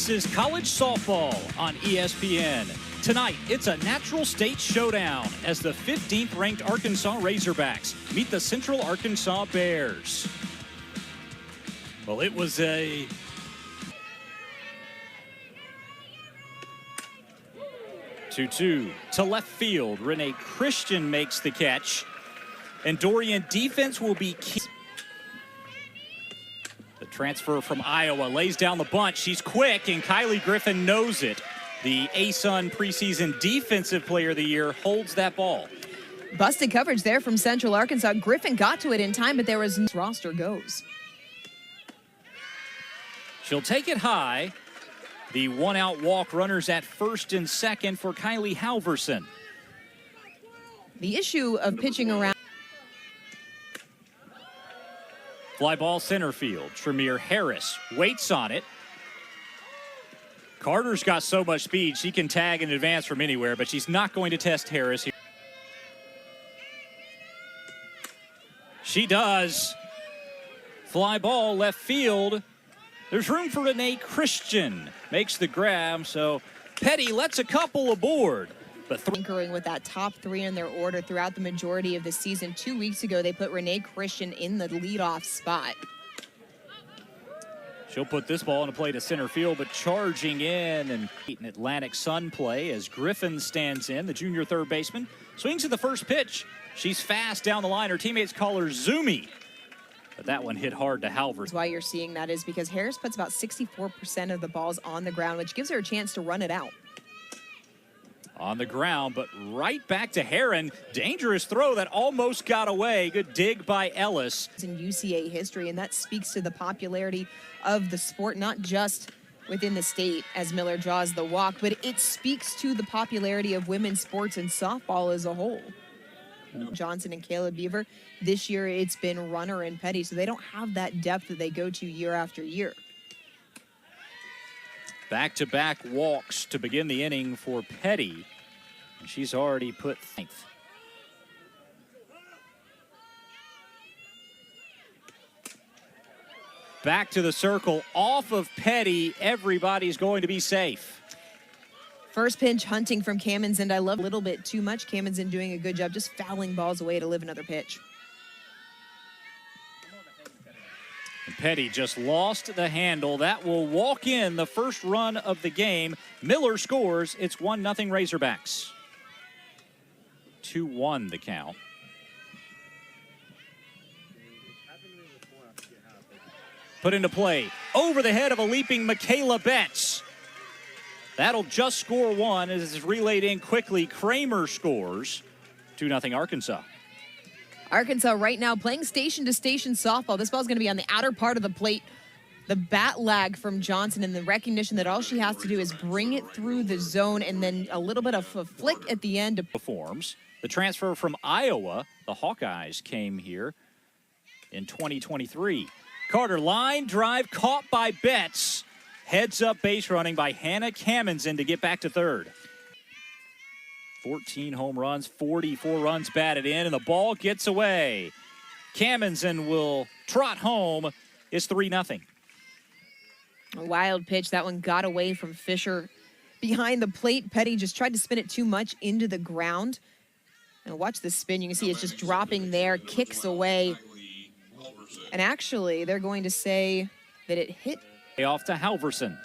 This is college softball on ESPN. Tonight, it's a natural state showdown as the 15th ranked Arkansas Razorbacks meet the Central Arkansas Bears. Well, it was a 2-2 to left field. Renee Christian makes the catch, and Dorian defense will be key. The transfer from Iowa lays down the bunt. She's quick, and Kylie Griffin knows it. The ASUN preseason defensive player of the year holds that ball. Busted coverage there from Central Arkansas. Griffin got to it in time, but there was roster goes. She'll take it high. The one-out walk, runners at first and second for Kylie Halverson. The issue of pitching around. Fly ball center field. Tremere Harris waits on it. Carter's got so much speed, she can tag in advance from anywhere, but she's not going to test Harris here. She does. Fly ball left field. There's room for Renee Christian. Makes the grab, so Petty lets a couple aboard. But anchoring with that top three in their order throughout the majority of the season. 2 weeks ago, they put Renee Christian in the leadoff spot. She'll put this ball into play to center field, but charging in and an Atlantic Sun play as Griffin stands in, the junior third baseman. Swings at the first pitch. She's fast down the line. Her teammates call her Zoomy. But that one hit hard to Halverson. Why you're seeing that is because Harris puts about 64% of the balls on the ground, which gives her a chance to run it out. On the ground, but right back to Heron. Dangerous throw that almost got away. Good dig by Ellis. In UCA history, and that speaks to the popularity of the sport, not just within the state as Miller draws the walk, but it speaks to the popularity of women's sports and softball as a whole. Johnson and Caleb Beaver. This year it's been Runner and Petty, so they don't have that depth that they go to year after year. Back-to-back walks to begin the inning for Petty. She's already put ninth. Back to the circle, off of Petty. Everybody's going to be safe. First pinch hunting from Kaminzend. I love a little bit too much. Kaminzend doing a good job just fouling balls away to live another pitch. And Petty just lost the handle. That will walk in the first run of the game. Miller scores. It's 1-0 Razorbacks. 2-1 the count. Put into play. Over the head of a leaping Michaela Betts. That'll just score one as it's relayed in quickly. Kramer scores. 2-0 Arkansas. Arkansas right now playing station-to-station softball. This ball's going to be on the outer part of the plate. The bat lag from Johnson and the recognition that all she has to do is bring it through the zone and then a little bit of a flick at the end. Performs. The transfer from Iowa, the Hawkeyes came here in 2023. Carter line drive caught by Betts. Heads up base running by Hannah Kaminzend to get back to third. 14 home runs, 44 runs batted in, and the ball gets away. Kaminzend will trot home. It's 3-0. A wild pitch. That one got away from Fisher. Behind the plate, Petty just tried to spin it too much into the ground. And watch the spin. You can see it's just dropping there, kicks away. And actually, they're going to say that it hit. Off to Halverson.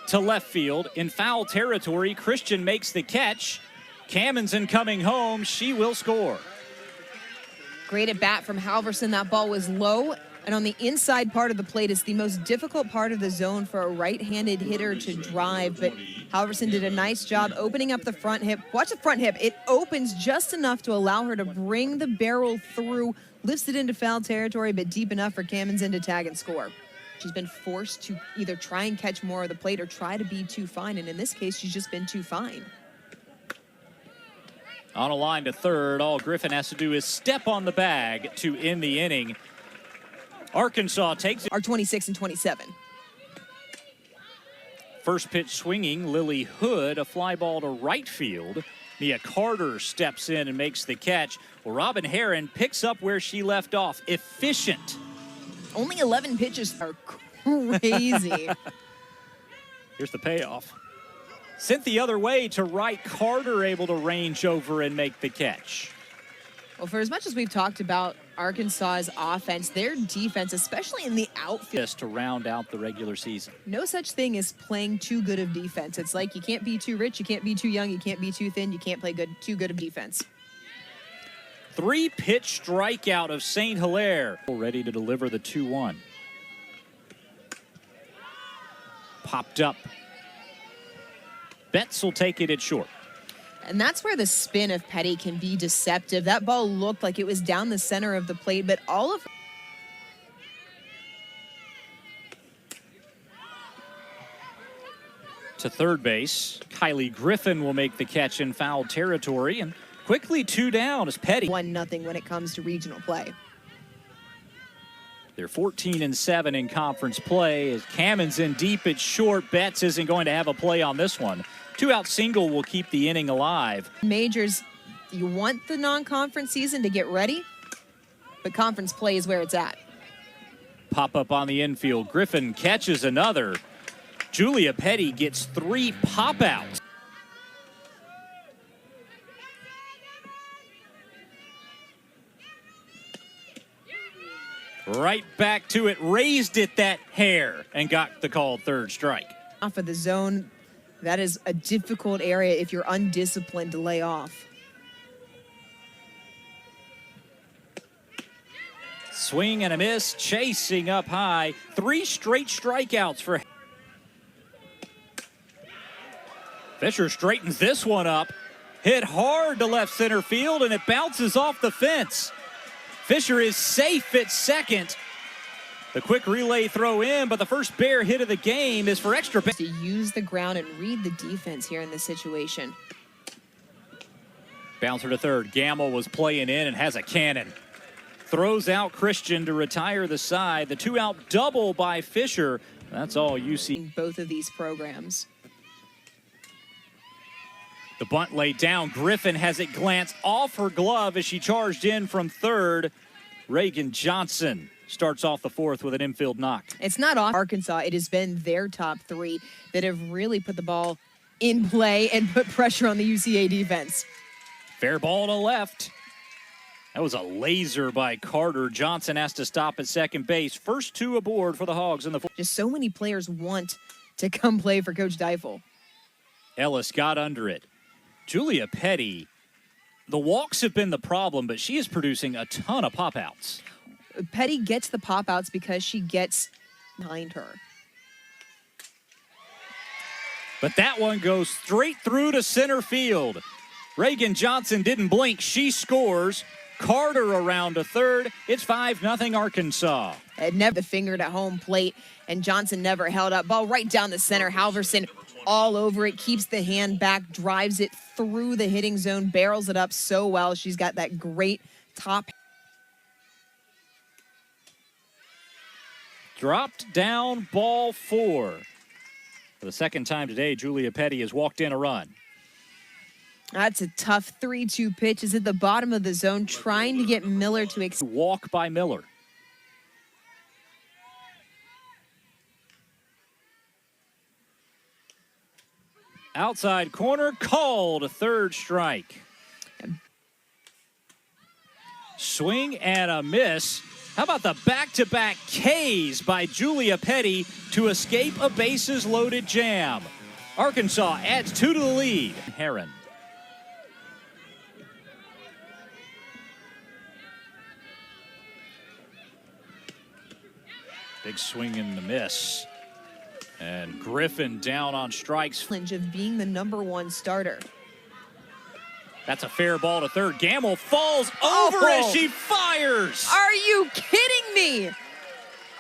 To left field in foul territory. Christian makes the catch. Kaminzend coming home. She will score. Great at bat from Halverson. That ball was low and on the inside part of the plate. Is the most difficult part of the zone for a right-handed hitter to drive, but Halverson did a nice job opening up the front hip. Watch the front hip. It opens just enough to allow her to bring the barrel through, lifts it into foul territory, but deep enough for Kaminzend to tag and score. She's been forced to either try and catch more of the plate or try to be too fine, and in this case, she's just been too fine. On a line to third, all Griffin has to do is step on the bag to end the inning. Arkansas takes it. Are 26 and 27. First pitch swinging, Lily Hood, a fly ball to right field. Mia Carter steps in and makes the catch. Well, Robin Heron picks up where she left off. Efficient. Only 11 pitches are crazy. Here's the payoff. Sent the other way to right. Carter able to range over and make the catch. Well, for as much as we've talked about Arkansas's offense, their defense, especially in the outfield, Just to round out the regular season. no such thing as playing too good of defense. It's like you can't be too rich, you can't be too young, you can't be too thin, you can't play too good of defense. 3-pitch strikeout of St. Hilaire. Ready to deliver the 2-1. Popped up. Betts will take it at short. And that's where the spin of Petty can be deceptive. That ball looked like it was down the center of the plate, but all of to third base. Kylie Griffin will make the catch in foul territory, and quickly 2 down as Petty. 1-0 when it comes to regional play. They're 14-7 in conference play as Cammon's in deep at short. Betts isn't going to have a play on this one. 2-out single will keep the inning alive. Majors, you want the non-conference season to get ready, but conference play is where it's at. Pop up on the infield. Griffin catches another. Julia Petty gets 3 pop-outs. Right back to it, raised it that hair, and got the called third strike. Off of the zone, that is a difficult area if you're undisciplined to lay off. Swing and a miss, chasing up high. 3 straight strikeouts for Fisher. Straightens this one up. Hit hard to left center field, and it bounces off the fence. Fisher is safe at second. The quick relay throw in, but the first Bear hit of the game is for extra base. To use the ground and read the defense here in this situation. Bouncer to third. Gamble was playing in and has a cannon. Throws out Christian to retire the side. The 2-out double by Fisher. That's all you see. In both of these programs. The bunt laid down. Griffin has it glance off her glove as she charged in from third. Reagan Johnson starts off the fourth with an infield knock. It's not off Arkansas. It has been their top 3 that have really put the ball in play and put pressure on the UCA defense. Fair ball to left. That was a laser by Carter. Johnson has to stop at second base. First 2 aboard for the Hogs in the fourth. Just so many players want to come play for Coach Deifel. Ellis got under it. Julia Petty, the walks have been the problem, but she is producing a ton of pop-outs. Petty gets the pop-outs because she gets behind her. But that one goes straight through to center field. Reagan Johnson didn't blink. She scores. Carter around to third. It's 5-0 Arkansas. It never the fingered at home plate, and Johnson never held up. Ball right down the center. Halverson all over it, keeps the hand back, drives it through the hitting zone, barrels it up so well. She's got that great top. Dropped down, ball 4. For the second time today, Julia Petty has walked in a run. That's a tough 3-2 pitch. Is at the bottom of the zone, trying to get Miller to Walk by Miller. Outside corner, called, a third strike. Swing and a miss. How about the back-to-back Ks by Julia Petty to escape a bases-loaded jam? Arkansas adds 2 to the lead. Heron. Big swing and a miss. And Griffin down on strikes. of being the #1 starter. That's a fair ball to third. Gamble falls over as she fires. Are you kidding me?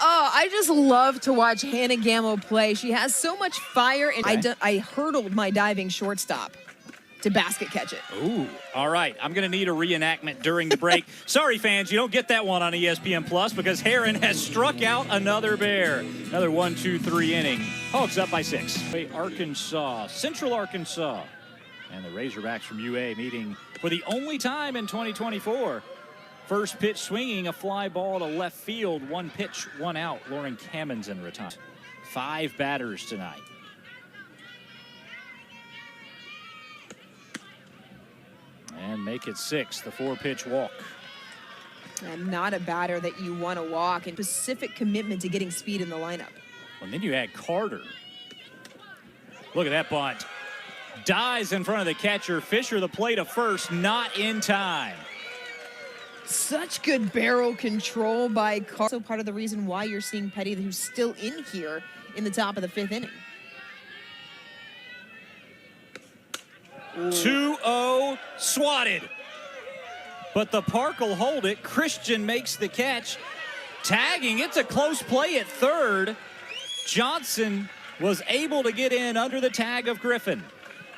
Oh, I just love to watch Hannah Gamble play. She has so much fire, and I hurdled my diving shortstop to basket catch it. Ooh, all right. I'm going to need a reenactment during the break. Sorry, fans, you don't get that one on ESPN Plus because Heron has struck out another Bear. Another 1-2-3 inning. Hogs up by 6. Arkansas, Central Arkansas, and the Razorbacks from UA meeting for the only time in 2024. First pitch swinging, a fly ball to left field. One pitch, one out. Lauren Kamenzen retired. 5 batters tonight. And make it 6, the 4-pitch walk. And not a batter that you want to walk, and specific commitment to getting speed in the lineup. And then you add Carter. Look at that bunt. Dives in front of the catcher. Fisher, the play to first, not in time. Such good barrel control by Carter. Also part of the reason why you're seeing Petty, who's still in here in the top of the 5th inning. 2-0, swatted. But the park will hold it. Christian makes the catch. Tagging, it's a close play at third. Johnson was able to get in under the tag of Griffin.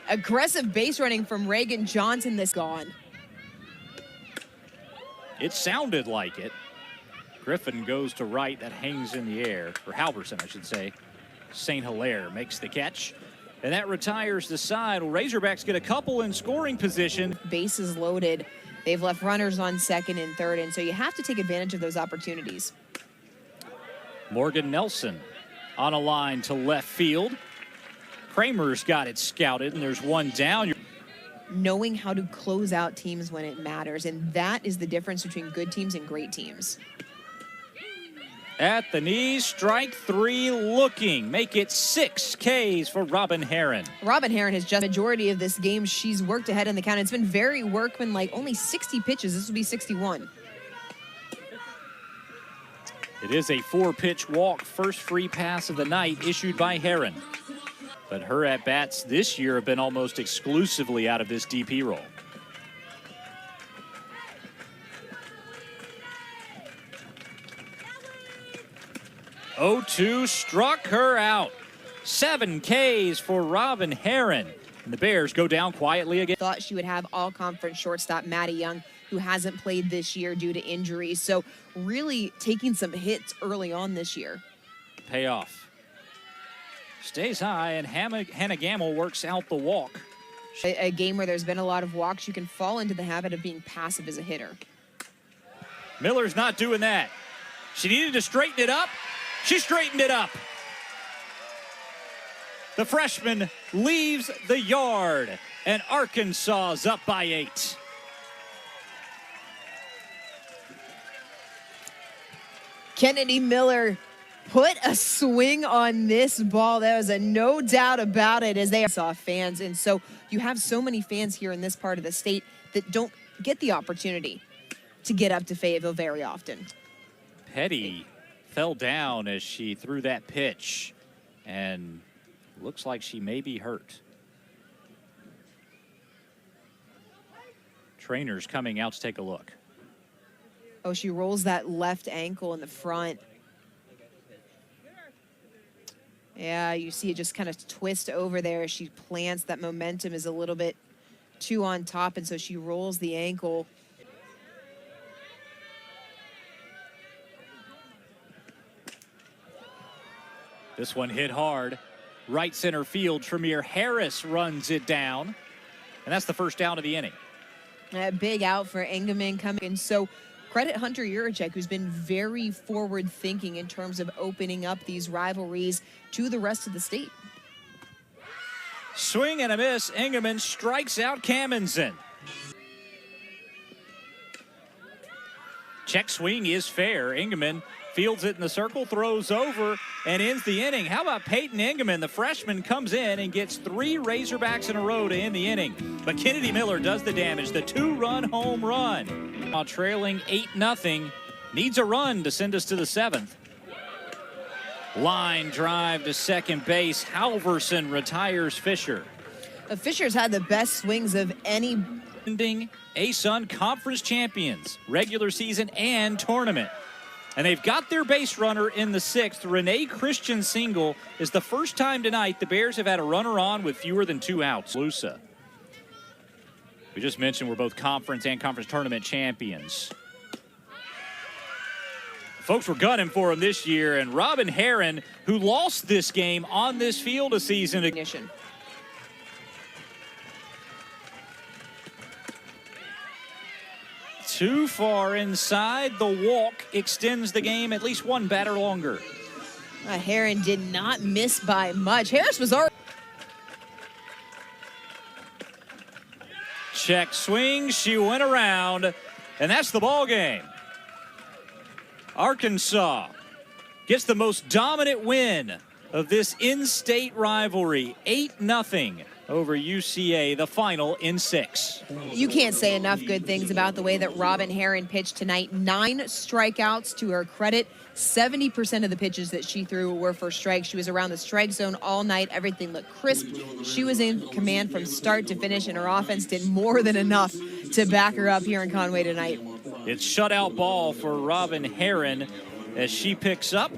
Aggressive base running from Reagan Johnson, this gone. It sounded like it. Griffin goes to right, that hangs in the air, or Halverson, I should say. St. Hilaire makes the catch, and that retires the side. Well, Razorbacks get a couple in scoring position. Bases loaded. They've left runners on second and third, and so you have to take advantage of those opportunities. Morgan Nelson on a line to left field. Kramer's got it scouted, and there's one down. Knowing how to close out teams when it matters, and that is the difference between good teams and great teams. At the knees, strike 3 looking. Make it 6 Ks for Robin Herron. Robin Herron has just majority of this game. She's worked ahead in the count. It's been very workmanlike. Only 60 pitches. This will be 61. It is a 4-pitch walk. First free pass of the night issued by Herron. But her at-bats this year have been almost exclusively out of this DP role. Oh-2 struck her out. 7 Ks for Robin Herron. And the Bears go down quietly again. Thought she would have all-conference shortstop Maddie Young, who hasn't played this year due to injuries. So really taking some hits early on this year. Payoff. Stays high, and Hannah Gamble works out the walk. A game where there's been a lot of walks, you can fall into the habit of being passive as a hitter. Miller's not doing that. She needed to straighten it up. She straightened it up. The freshman leaves the yard, and Arkansas's up by 8. Kennedy Miller put a swing on this ball. There was a no doubt about it, as they saw fans. And so you have so many fans here in this part of the state that don't get the opportunity to get up to Fayetteville very often. Petty fell down as she threw that pitch, and looks like she may be hurt. Trainers coming out to take a look. Oh, she rolls that left ankle in the front. Yeah, you see it just kind of twist over there as she plants. That momentum is a little bit too on top, and so she rolls the ankle. This one hit hard. Right center field, Tremere Harris runs it down. And that's the first down of the inning. A big out for Engelman coming in. So credit Hunter Yuracek, who's been very forward thinking in terms of opening up these rivalries to the rest of the state. Swing and a miss. Engelman strikes out Kamenzen. Check swing is fair. Engelman fields it in the circle, throws over, and ends the inning. How about Peyton Engelman? The freshman comes in and gets 3 Razorbacks in a row to end the inning. But Kennedy Miller does the damage, the 2-run home run. While trailing 8-0, needs a run to send us to the 7th. Line drive to second base. Halverson retires Fisher. Fisher's had the best swings of any. ASUN Conference champions, regular season and tournament. And they've got their base runner in the 6th. Renee Christian single is the first time tonight the Bears have had a runner on with fewer than 2 outs. Lusa. We just mentioned we're both conference and conference tournament champions. Folks were gunning for him this year, and Robin Herron, who lost this game on this field a season ago. Too far inside. The walk extends the game at least one batter longer. Herron did not miss by much. Harris was already. Check swing. She went around, and that's the ball game. Arkansas gets the most dominant win of this in-state rivalry, 8-0 over UCA, the final in 6. You can't say enough good things about the way that Robin Herron pitched tonight. 9 strikeouts to her credit. 70% of the pitches that she threw were for strikes. She was around the strike zone all night. Everything looked crisp. She was in command from start to finish, and her offense did more than enough to back her up here in Conway tonight. It's shutout ball for Robin Herron as she picks up